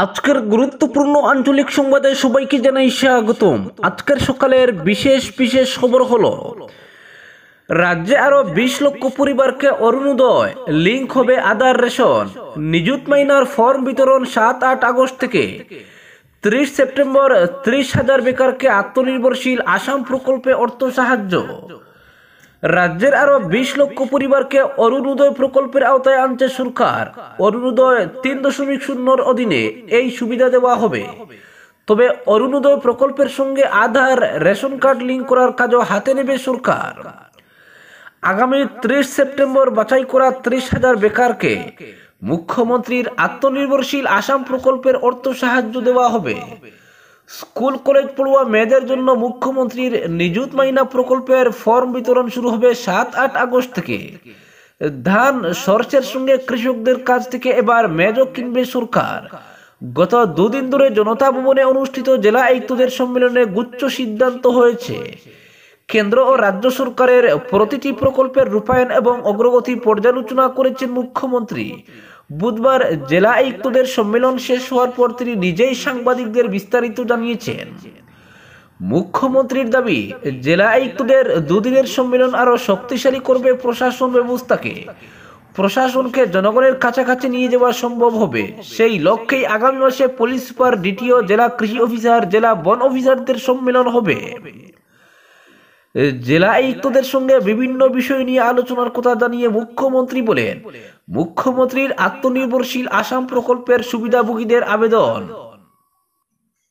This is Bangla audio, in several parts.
আজকের গুরুত্বপূর্ণ আঞ্চলিক সংবাদে সবাইকে জানাই স্বাগতম। আজকের সকালের বিশেষ বিশেষ খবর হলো, রাজ্যে আরো 20 লক্ষ পরিবারকে অরুণোদয়, লিঙ্ক হবে আধার রেশন, নিযুত মাইনার ফর্ম বিতরণ 7-8 আগস্ট থেকে, 30 সেপ্টেম্বর 30,000 বেকারকে আত্মনির্ভরশীল আসাম প্রকল্পে অর্থ সাহায্য। রাজ্যের আরো 20 লক্ষ পরিবারকে অরুণোদয় প্রকল্পের আওতায় আনছে সরকার। অরুণোদয় 3.0 অধীনে এই সুবিধা দেওয়া হবে। তবে অরুণোদয় প্রকল্পের সঙ্গে আধার, রেশন কার্ড লিঙ্ক করার কাজও হাতে নেবে সরকার। আগামী 30 সেপ্টেম্বর বাছাই করা 30,000 বেকারকে মুখ্যমন্ত্রীর আত্মনির্ভরশীল আসাম প্রকল্পের অর্থ সাহায্য দেওয়া হবে। স্কুল কলেজ পড়ুয়া মেয়েদের জন্য মুখ্যমন্ত্রীর নিযুত মাইনা প্রকল্পের ফর্ম বিতরণ শুরু হবে 7-8 আগস্ট থেকে। ধান সরষের সঙ্গে কৃষকদের কাছ থেকে এবার মেজও কিনবে সরকার। গত দুদিন ধরে জনতা ভবনে অনুষ্ঠিত জেলা আয়ুক্তদের সম্মেলনে গুচ্ছ সিদ্ধান্ত হয়েছে। কেন্দ্র ও রাজ্য সরকারের প্রতিটি প্রকল্পের রূপায়ণ এবং অগ্রগতি পর্যালোচনা করেছেন মুখ্যমন্ত্রী। বুধবার জেলা আয়ুক্তদের সম্মেলন শেষ হওয়ার পর তিনি নিজেই সাংবাদিকদের বিস্তারিত জানিয়েছেন। মুখ্যমন্ত্রীর দাবি, জেলা আয়ুক্তদের দুদিনের সম্মেলন আরো শক্তিশালী করবে প্রশাসন ব্যবস্থাকে। প্রশাসনকে জনগণের কাছাকাছি নিয়ে যাওয়া সম্ভব হবে। সেই লক্ষ্যেই আগামী মাসে পুলিশ সুপার, ডিটিও, জেলা কৃষি অফিসার, জেলা বন অফিসারদের সম্মেলন হবে। জেলা আয়ুক্তদের সঙ্গে বিভিন্ন বিষয় নিয়ে আলোচনার কথা জানিয়ে মুখ্যমন্ত্রী বলেন, মুখ্যমন্ত্রীর আত্মনির্ভরশীল আসাম প্রকল্পের সুবিধাভোগীদের আবেদন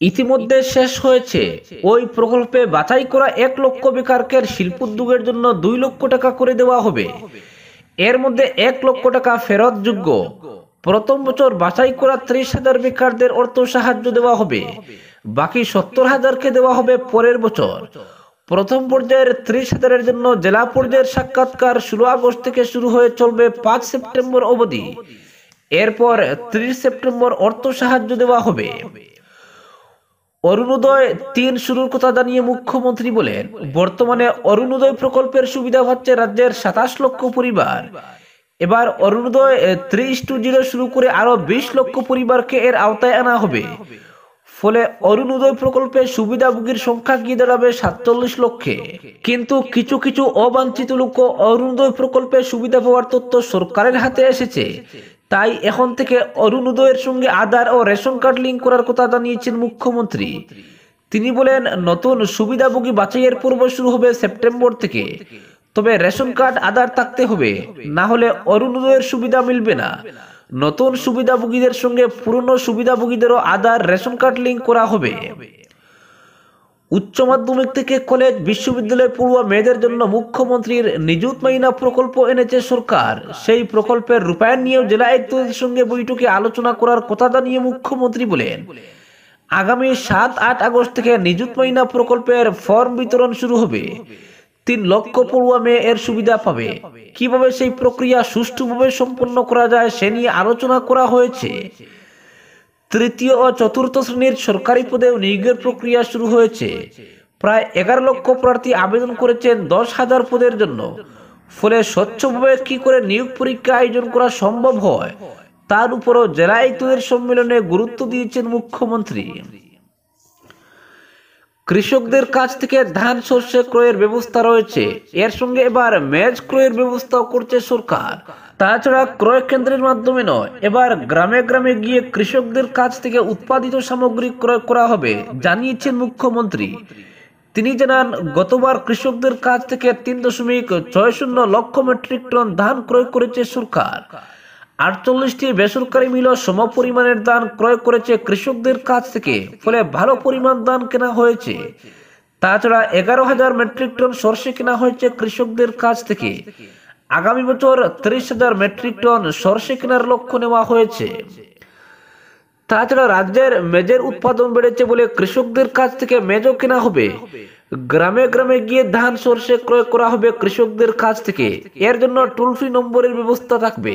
ইতিমধ্যে শেষ হয়েছে। ওই প্রকল্পে বাছাই করা 1 লক্ষ বেকারকে শিল্পোদ্যোগের জন্য 2 লক্ষ টাকা করে দেওয়া হবে। এর মধ্যে 1 লক্ষ টাকা ফেরতযোগ্য। প্রথম বছর বাছাই করা 30,000 বেকারদের অর্থ সাহায্য দেওয়া হবে। বাকি 70,000কে দেওয়া হবে পরের বছর। প্রথম পর্যায়ের 30,000-এর জন্য জেলা পর্যায়ের সাক্ষাৎকার 16 আগস্ট থেকে শুরু হয়ে চলবে 5 সেপ্টেম্বর অবধি। এরপর 30 সেপ্টেম্বর অর্থ সাহায্য দেওয়া হবে। অরুণোদয় 3 শুরুর কথা জানিয়ে মুখ্যমন্ত্রী বলেন, বর্তমানে অরুণোদয় প্রকল্পের সুবিধা পাচ্ছে রাজ্যের 27 লক্ষ পরিবার। এবার অরুণোদয় 3:0 শুরু করে আরো 20 লক্ষ পরিবারকে এর আওতায় আনা হবে। ফলে অরুণোদয় প্রকল্পে সুবিধাভোগীর সংখ্যা গিয়ে দাঁড়াবে 47 লক্ষে। কিন্তু কিছু কিছু অবাঞ্ছিত লোক অরুণোদয় প্রকল্পে সুবিধা পাওয়ার তথ্য সরকারের হাতে এসেছে। তাই এখন থেকে অরুণোদয়ের সঙ্গে আধার ও রেশন কার্ড লিঙ্ক করার কথা জানিয়েছেন মুখ্যমন্ত্রী। তিনি বলেন, নতুন সুবিধাভোগী বাছাইয়ের পর্ব শুরু হবে সেপ্টেম্বর থেকে। তবে রেশন কার্ড, আধার থাকতে হবে, না হলে অরুণোদয়ের সুবিধা মিলবে না। নতুন সুবিধাভোগীদের সঙ্গে পুরনো সুবিধাভোগীদেরও আধার, রেশন কার্ড লিঙ্ক করা হবে। উচ্চ মাধ্যমিক থেকে কলেজ, বিশ্ববিদ্যালয় পড়ুয়া মেয়েদের জন্য মুখ্যমন্ত্রীর নিযুত মাইনা প্রকল্প এনেছে সরকার। সেই প্রকল্পের রূপায়ণ নিয়েও জেলা আয়ুক্তদের সঙ্গে বৈঠকে আলোচনা করার কথা জানিয়ে মুখ্যমন্ত্রী বলেন, আগামী 7-8 আগস্ট থেকে নিযুত মাইনা প্রকল্পের ফর্ম বিতরণ শুরু হবে। 3 লক্ষ পড়ুয়া মেয়ে এর সুবিধা পাবে। কিভাবে সেই প্রক্রিয়া সুষ্ঠুভাবে সম্পন্ন করা যায় সে নিয়ে আলোচনা করা হয়েছে। তৃতীয় ও চতুর্থ শ্রেণীর সরকারি পদে নিয়োগের প্রক্রিয়া শুরু হয়েছে। প্রায় 11 লক্ষ প্রার্থী আবেদন করেছেন 10,000 পদের জন্য। ফলে স্বচ্ছভাবে কি করে নিয়োগ পরীক্ষা আয়োজন করা সম্ভব হয় তার উপরও জেলা আয়ুক্তদের সম্মেলনে গুরুত্ব দিয়েছেন মুখ্যমন্ত্রী। কৃষকদের কাছ থেকে ধান, সরষে ক্রয়ের ব্যবস্থা রয়েছে। এর সঙ্গে এবার মেজ ক্রয়ের ব্যবস্থাও করছে সরকার। তাছাড়া ক্রয় কেন্দ্রের মাধ্যমে নয়, এবার গ্রামে গ্রামে গিয়ে কৃষকদের কাছ থেকে উৎপাদিত সামগ্রী ক্রয় করা হবে, জানিয়েছেন মুখ্যমন্ত্রী। তিনি জানান, গতবার কৃষকদের কাছ থেকে 3.60 লক্ষ মেট্রিক টন ধান ক্রয় করেছে সরকার। 48টি বেসরকারি মিলও সমপরিমাণের ধান ক্রয় করেছে কৃষকদের কাছ থেকে। ফলে ভালো পরিমাণ ধান কেনা হয়েছে। তাছাড়া 11,000 মেট্রিক টন সরষে কেনা হয়েছে কৃষকদের কাছ থেকে। আগামী বছর 30,000 মেট্রিক টন সরষে কেনার লক্ষ্য নেওয়া হয়েছে। তাছাড়া রাজ্যের মেজের উৎপাদন বেড়েছে বলে কৃষকদের কাছ থেকে মেজও কেনা হবে। গ্রামে গ্রামে গিয়ে ধান, সরষে ক্রয় করা হবে কৃষকদের কাছ থেকে। এর জন্য টোল ফ্রি নম্বরের ব্যবস্থা থাকবে।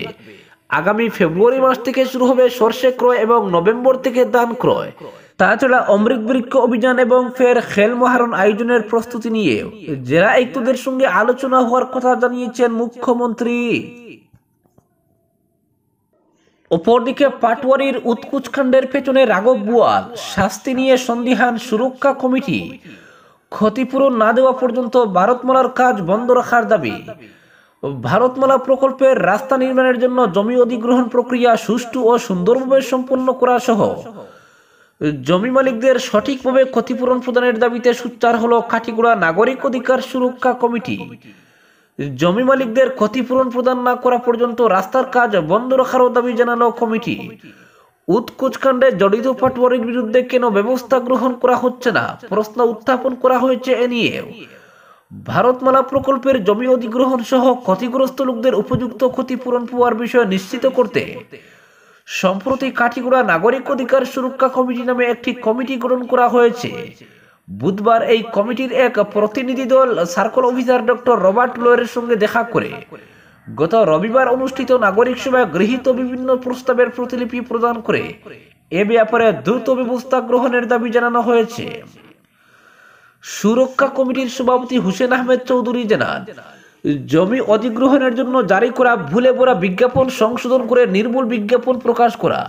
আগামী ফেব্রুয়ারি মাস থেকে শুরু হবে সরষে ক্রয় এবং নভেম্বর থেকে ধান ক্রয়। তাছাড়া অমৃত বৃক্ষ অভিযান এবং ফের খেল মহারণ আয়োজনের প্রস্তুতি নিয়ে জেলা আয়ুক্তদের সঙ্গে আলোচনা হওয়ার কথা জানিয়েছেন মুখ্যমন্ত্রী। অপরদিকে পাটওয়ারির উৎকুচকাণ্ডের পেছনে রাঘব বোয়াল, শাস্তি নিয়ে সন্দিহান সুরক্ষা কমিটি, ক্ষতিপূরণ না দেওয়া পর্যন্ত ভারতমালার কাজ বন্ধ রাখার দাবি। ভারতমালা প্রকল্পের রাস্তা নির্মাণের জন্য জমি অধিগ্রহণ প্রক্রিয়া সুষ্ঠু ও সুন্দরভাবে সম্পন্ন করা সহ জমি মালিকদের সঠিকভাবে ক্ষতিপূরণ প্রদানের দাবিতে সোচ্চার হলো কাঠিগড়া নাগরিক অধিকার সুরক্ষা কমিটি। জমি মালিকদের ক্ষতিপূরণ প্রদান না করা পর্যন্ত রাস্তার কাজ বন্ধ রাখারও দাবি জানালো কমিটি। উৎকুচকাণ্ডে জড়িত পাটওয়ারির বিরুদ্ধে কেন ব্যবস্থা গ্রহণ করা হচ্ছে না প্রশ্ন উত্থাপন করা হয়েছে। এ নিয়েও ভারতমালা প্রকল্পের জমি অধিগ্রহণ সহ ক্ষতিগ্রস্ত লোকদের উপযুক্ত ক্ষতিপূরণ পাওয়ার বিষয় নিশ্চিত করতে সম্প্রতি কাঠিগড়া নাগরিক অধিকার সুরক্ষা কমিটি নামে একটি কমিটি গঠন করা হয়েছে। বুধবার এই কমিটির এক প্রতিনিধি দল সার্কেল অফিসার ডক্টর রবার্ট লয়ের সঙ্গে দেখা করে গত রবিবার অনুষ্ঠিত নাগরিক সভায় গৃহীত বিভিন্ন প্রস্তাবের প্রতিলিপি প্রদান করে এ ব্যাপারে দ্রুত ব্যবস্থা গ্রহণের দাবি জানানো হয়েছে। সুরক্ষা কমিটির সভাপতি হুসেন আহমেদ চৌধুরী জানান, জমি অধিগ্রহণের জন্য জারি করা ভুলে ভরা বিজ্ঞাপন সংশোধন করে নির্ভুল বিজ্ঞাপন প্রকাশ করা,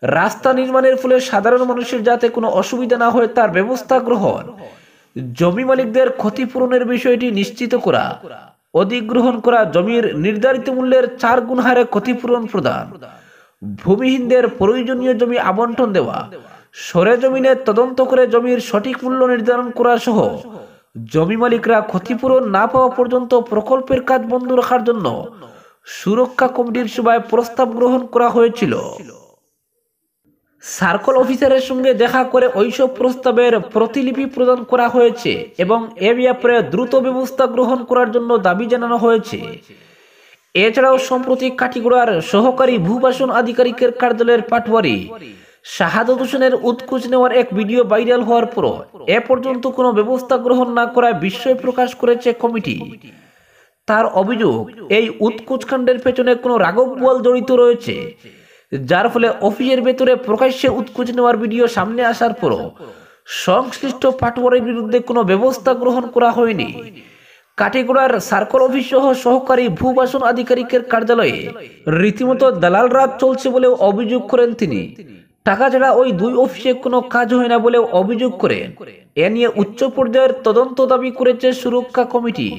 রাস্তা নির্মাণের ফলে সাধারণ মানুষের যাতে কোনো অসুবিধা না হয় তার ব্যবস্থা গ্রহণ, জমি মালিকদের ক্ষতিপূরণের বিষয়টি নিশ্চিত করা, অধিগ্রহণ করা জমির নির্ধারিত মূল্যের 4 গুণ হারে ক্ষতিপূরণ প্রদান, ভূমিহীনদের প্রয়োজনীয় জমি আবন্টন দেওয়া, সরেজমিনে তদন্ত করে জমির সঠিক মূল্য নির্ধারণ করা সহ জমি মালিকরা ক্ষতিপূরণ না পাওয়া পর্যন্ত প্রকল্পের কাজ বন্ধ রাখার জন্য সুরক্ষা কমিটির সভায় প্রস্তাব গ্রহণ করা হয়েছিল। সার্কেল অফিসারের সঙ্গে দেখা করে ওইসব প্রস্তাবের প্রতিলিপি প্রদান করা হয়েছে এবং এ ব্যাপারে দ্রুত ব্যবস্থা গ্রহণ করার জন্য দাবি জানানো হয়েছে। এছাড়াও সম্প্রতি কাঠিগড়ার সহকারী ভূবাসন আধিকারিকের কার্যালয়ের পাটওয়ারি শাহাদত হোসেনের উৎকুচ নেওয়ার এক ভিডিও ভাইরাল হওয়ার পর এ পর্যন্ত কোনো ব্যবস্থা গ্রহণ না করায় বিস্ময় প্রকাশ করেছে কমিটি। তার অভিযোগ, এই উৎকুচকাণ্ডের পেছনে কোনো রাঘব বোয়াল জড়িত রয়েছে, যার ফলে অফিসের ভেতরে প্রকাশ্যে উৎকুচ নেওয়ার ভিডিও সামনে আসার পর সংশ্লিষ্ট পাটওয়ারির বিরুদ্ধে কোনো ব্যবস্থা গ্রহণ করা হয়নি। কাঠিগড়ার সার্কেল অফিস সহ সহকারী ভূবাসন আধিকারিকের কার্যালয়ে রীতিমতো দালাল রাজ চলছে বলেও অভিযোগ করেন তিনি। টাকা ছাড়া ওই 2 অফিসে কোনো কাজ হয় না বলেও অভিযোগ করেন। এ নিয়ে উচ্চ পর্যায়ের তদন্ত দাবি করেছে সুরক্ষা কমিটি।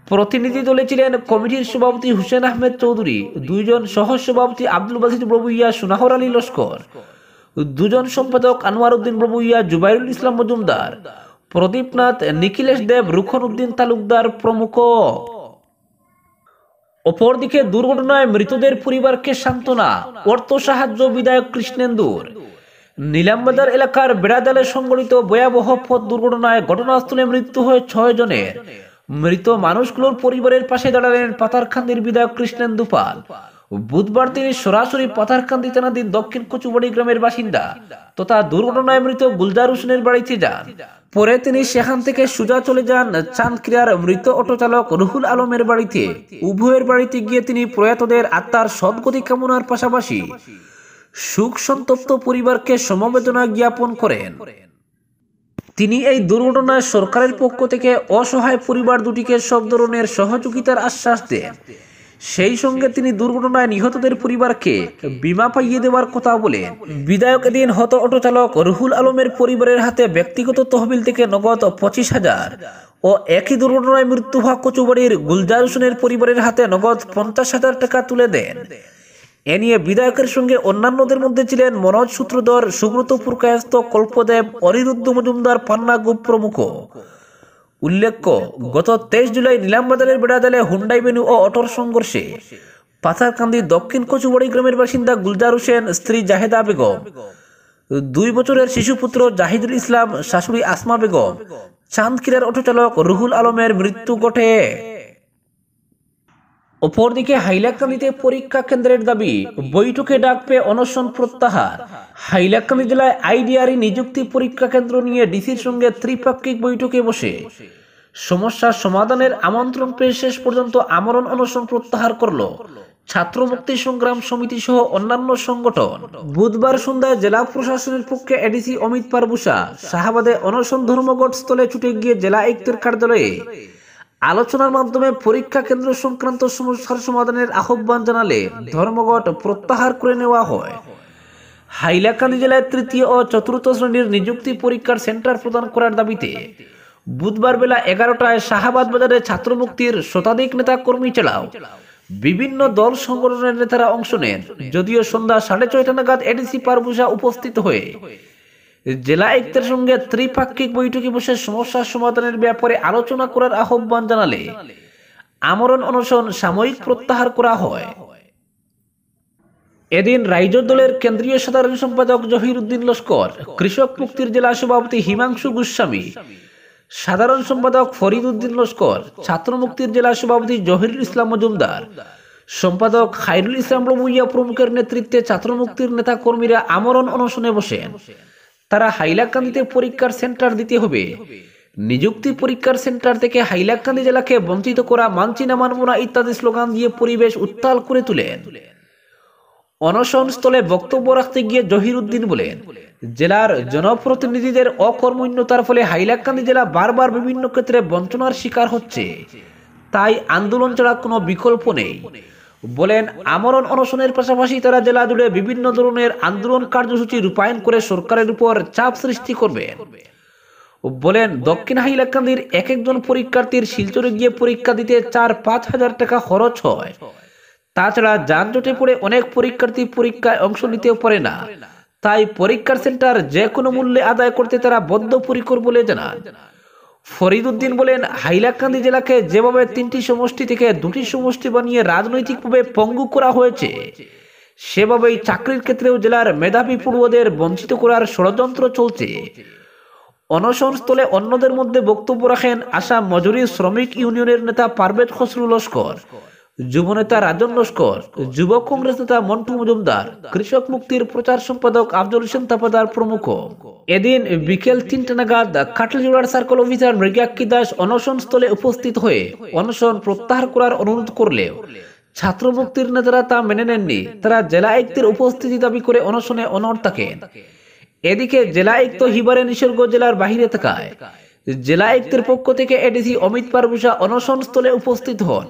প্রতিনিধি দলে ছিলেন কমিটির সভাপতি হুসেন আহমেদ চৌধুরী, 2 জন সহ সভাপতি আব্দুল বাসিত প্রভুইয়া, সোনাহর আলী লস্কর, 2 জন সম্পাদক আনোয়ার উদ্দিন প্রভুইয়া, জুবাইরুল ইসলাম মজুমদার, প্রদীপনাথ, নিখিলেশ দেব, রুখন উদ্দিন তালুকদার প্রমুখ। অপরদিকে দুর্ঘটনায় মৃতদের পরিবারকে সান্ত্বনা, অর্থ সাহায্য বিধায়ক কৃষ্ণেন্দুর। নিলামবাজার এলাকার বেড়াজালে সংঘটিত ভয়াবহ পথ দুর্ঘটনায় ঘটনাস্থলে মৃত্যু হয় 6 জনের। মৃত মানুষগুলোর পরিবারের পাশে দাঁড়ালেন পাথারকান্দির বিধায়ক কৃষ্ণেন্দু পাল। বুধবার তিনি সরাসরি পাথারকান্দি থানাধীন দক্ষিণ কচুবাড়ি গ্রামের বাসিন্দা তথা দুর্ঘটনায় মৃত গুলজার হোসেনের বাড়িতে যান। পরে তিনি সেখান থেকে সোজা চলে যান চাঁদখিরার মৃত অটো চালক রুহুল আলমের বাড়িতে। উভয়ের বাড়িতে গিয়ে তিনি প্রয়াতদের আত্মার সদ্গতি কামনার পাশাপাশি শোক সন্তপ্ত পরিবারকে সমবেদনা জ্ঞাপন করেন। তিনি এই দুর্ঘটনায় সরকারের পক্ষ থেকে অসহায় পরিবার দুটিকে সব ধরনের সহযোগিতার আশ্বাস দেন। সেই সঙ্গে তিনি দুর্ঘটনায় নিহতদের পরিবারকে বীমা পাইয়ে দেওয়ার কথা বলেন। বিধায়ক এদিন হত অটো চালক রুহুল আলমের পরিবারের হাতে ব্যক্তিগত তহবিল থেকে নগদ 25,000 ও একই দুর্ঘটনায় মৃত্যু হওয়া কচুবাড়ির গুলজার হোসেনের পরিবারের হাতে নগদ 50,000 টাকা তুলে দেন। এ নিয়ে বিধায়কের সঙ্গে অন্যান্যদের মধ্যে ছিলেন মনোজ সূত্রধর, সুব্রত পুরকায়স্থ, কল্পদেব, অনিরুদ্ধ মজুমদার, পান্না গুপ প্রমুখ। উল্লেখ্য, গত 23 জুলাই নিলামবাজারের বেড়াজালে হুন্ডাই ভেনু ও অটোর সংঘর্ষে পাথারকান্দি দক্ষিণ কচুবাড়ি গ্রামের বাসিন্দা গুলজার হোসেন, স্ত্রী জাহেদা বেগম, 2 বছরের শিশুপুত্র জাহিদুল ইসলাম, শাশুড়ি আসমা বেগম, চাঁদখিরার অটো চালক রুহুল আলমের মৃত্যু ঘটে। অপরদিকে হাইলাকান্দিতে পরীক্ষা কেন্দ্রের দাবি, বৈঠকে ডাক পেয়ে অনশন প্রত্যাহার। হাইলাকান্দি জেলায় আইডিআরই নিযুক্তি পরীক্ষা কেন্দ্র নিয়ে ডিসির সঙ্গে ত্রিপাক্ষিক বৈঠকে বসে সমস্যার সমাধানের আমন্ত্রণ পেয়ে শেষ পর্যন্ত আমরণ অনশন প্রত্যাহার করল ছাত্র মুক্তি সংগ্রাম সমিতি সহ অন্যান্য সংগঠন। বুধবার সন্ধ্যায় জেলা প্রশাসনের পক্ষে এডিসি অমিত পারবুসা শাহাবাদে অনশন ধর্মঘট স্থলে ছুটে গিয়ে জেলা আয়ুক্তের কার্যালয়ে আলোচনার মাধ্যমে পরীক্ষা কেন্দ্র সংক্রান্ত সমস্যার সমাধানের আহ্বান জানালে ধর্মঘট প্রত্যাহার করে নেওয়া হয়। হাইলাকান্দি জেলায় তৃতীয় ও চতুর্থ শ্রেণীর নিযুক্তি পরীক্ষার সেন্টার প্রদান করার দাবিতে বুধবার বেলা 11টায় শাহাবাদ বাজারে ছাত্র মুক্তির শতাধিক নেতা কর্মী ছাড়াও বিভিন্ন দল সংগঠনের নেতারা অংশ নেন। যদিও সন্ধ্যা 6:30 নাগাদ এডিসি পারভূষা উপস্থিত হয়ে জেলা আয়ুক্তের সঙ্গে ত্রিপাক্ষিক বৈঠকে বসে সমস্যার সমাধানের ব্যাপারে আলোচনা করার আহ্বান জানালে আমরণ অনশন সাময়িক প্রত্যাহার করা হয়। এদিন রাইজর দলের কেন্দ্রীয় সাধারণ সম্পাদক জহির উদ্দিন লস্কর, কৃষক মুক্তির জেলা সভাপতি হিমাংশু গোস্বামী, সাধারণ সম্পাদক ফরিদ উদ্দিন লস্কর, ছাত্র মুক্তির জেলা সভাপতি জহিরুল ইসলাম মজুমদার, সম্পাদক খায়রুল ইসলাম রমুইয়া প্রমুখের নেতৃত্বে ছাত্র মুক্তির নেতা কর্মীরা আমরণ অনশনে বসেন। তারা হাইলাকান্দিতে পরীক্ষার সেন্টার দিতে হবে, নিযুক্তি পরীক্ষার সেন্টার থেকে হাইলাকান্দি জেলাকে বঞ্চিত করা মানছি না মানব না ইত্যাদি স্লোগান দিয়ে পরিবেশ উত্তাল করে তুলেন। অনশন স্থলে বক্তব্য রাখতে গিয়ে জহির উদ্দিন বলেন, জেলার জনপ্রতিনিধিদের অকর্মণ্যতার ফলে হাইলাকান্দি জেলা বারবার বিভিন্ন ক্ষেত্রে বঞ্চনার শিকার হচ্ছে, তাই আন্দোলন ছাড়া কোনো বিকল্প নেই। বলেন, আমরণ অনশনের পাশাপাশি তারা জেলা জুড়ে বিভিন্ন ধরনের আন্দোলন কার্যসূচি রূপায়ণ করে সরকারের উপর চাপ সৃষ্টি করবেন। বলেন, দক্ষিণ হাইলাকান্দির এক একজন পরীক্ষার্থীর শিলচরে গিয়ে পরীক্ষা দিতে 4-5 হাজার টাকা খরচ হয়। তাছাড়া যানজটে পড়ে অনেক পরীক্ষার্থী পরীক্ষায় অংশ নিতেও পারে না, তাই পরীক্ষার সেন্টার যে কোনো মূল্যে আদায় করতে তারা বদ্ধপরিকর বলে জানান। ফরিদ উদ্দিন বলেন, হাইলাকান্দি জেলাকে যেভাবে 3টি সমষ্টি থেকে 2টি সমষ্টি বানিয়ে রাজনৈতিকভাবে পঙ্গু করা হয়েছে, সেভাবেই চাকরির ক্ষেত্রেও জেলার মেধাবী পড়ুয়াদের বঞ্চিত করার ষড়যন্ত্র চলছে। অনশন স্থলে অন্যদের মধ্যে বক্তব্য রাখেন আসাম মজুরি শ্রমিক ইউনিয়নের নেতা পারভেজ খসরু লস্কর, যুব নেতা রাজন লস্কর, যুব কংগ্রেস নেতা মন্টু মজুমদার, কৃষক মুক্তির প্রচার সম্পাদক আফজল হোসেন তাপাদার প্রমুখ। এদিন বিকেল 3টা নাগাদ কাটলিজোড়ার সার্কেল অফিসার মৃগাক্ষী দাস অনশন স্থলে উপস্থিত হয়ে অনশন প্রত্যাহার করার অনুরোধ করলেও ছাত্র মুক্তির নেতারা তা মেনে নেননি। তারা জেলা আয়ুক্তের উপস্থিতি দাবি করে অনশনে অনড় থাকেন। এদিকে জেলা আয়ুক্ত হিবারে নিসর্গ জেলার বাহিরে থাকায় জেলা আয়ুক্তের পক্ষ থেকে এডিসি অমিত পারভূষা অনশন স্থলে উপস্থিত হন।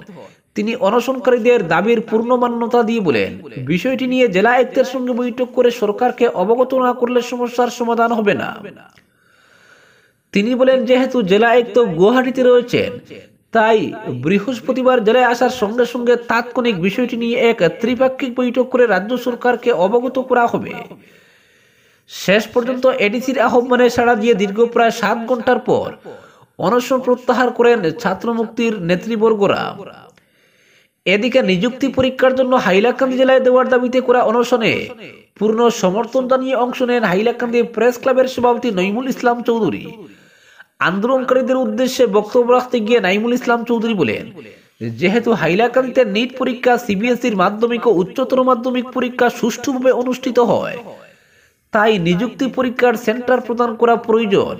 তিনি অনশনকারীদের দাবির পূর্ণ মান্যতা দিয়ে বলেন, বিষয়টি নিয়ে জেলা আয়ুক্তের সঙ্গে বৈঠক করে সরকারকে অবগত না করলে সমস্যার সমাধান হবে না। তিনি বলেন, যেহেতু জেলা আয়ুক্ত গুয়াহাটিতে রয়েছেন, তাই বৃহস্পতিবার জেলায় আসার সঙ্গে সঙ্গে তাৎক্ষণিক বিষয়টি নিয়ে এক ত্রিপাক্ষিক বৈঠক করে রাজ্য সরকারকে অবগত করা হবে। শেষ পর্যন্ত এডিসির আহ্বানে সাড়া দিয়ে দীর্ঘ প্রায় 7 ঘন্টার পর অনশন প্রত্যাহার করেন ছাত্র মুক্তির নেতৃবর্গরা। এদিকে নিযুক্তি পরীক্ষার জন্য হাইলাকান্দি জেলায় দেওয়ার দাবিতে করা অনশনে পূর্ণ সমর্থন জানিয়ে অংশ নেন হাইলাকান্দি প্রেস ক্লাবের সভাপতি নঈমুল ইসলাম চৌধুরী। আন্দোলনকারীদের উদ্দেশ্যে বক্তব্য রাখতে গিয়ে নঈমুল ইসলাম চৌধুরী বলেন, যেহেতু হাইলাকান্দিতে নিট পরীক্ষা, সিবিএসইর মাধ্যমিক ও উচ্চতর মাধ্যমিক পরীক্ষা সুষ্ঠুভাবে অনুষ্ঠিত হয়, তাই নিযুক্তি পরীক্ষার সেন্টার প্রদান করা প্রয়োজন।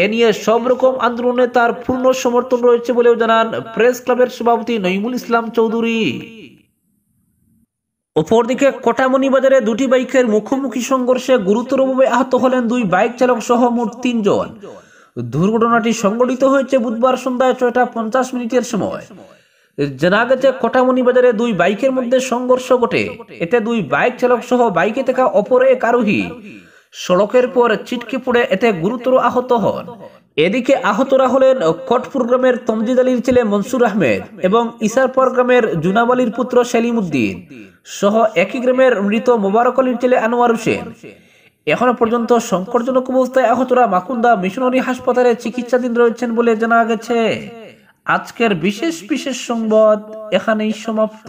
এ নিয়ে সব রকম আন্দোলনে তার পূর্ণ সমর্থন রয়েছে বলেও জানান প্রেস ক্লাবের সভাপতি নঈমুল ইসলাম চৌধুরী। অপরদিকে কটামনি বাজারে 2টি বাইকের মুখোমুখি সংঘর্ষে গুরুতরভাবে আহত হলেন 2 বাইক চালক সহ মোট 3 জন। দুর্ঘটনাটি সংঘটিত হয়েছে বুধবার সন্ধ্যায় 6:50 সময়। জানা গেছে, কটামনি বাজারে 2 বাইকের মধ্যে সংঘর্ষ ঘটে। এতে 2 বাইক চালক সহ বাইকে থাকা অপর এক আরোহী সড়কের পর ছিটকে পড়ে এতে গুরুতর আহত হন। এদিকে আহতরা হলেন কটপুর গ্রামের তমজিদ আলীর ছেলে মনসুর আহমেদ এবং ইসারপুর গ্রামের জুনাব আলীর পুত্র সেলিম উদ্দিন সহ একই গ্রামের মৃত মোবারক আলীর ছেলে আনোয়ার হোসেন। এখনো পর্যন্ত সংকটজনক অবস্থায় আহতরা মাকুন্দা মিশনারি হাসপাতালে চিকিৎসাধীন রয়েছেন বলে জানা গেছে। আজকের বিশেষ সংবাদ এখানেই সমাপ্ত।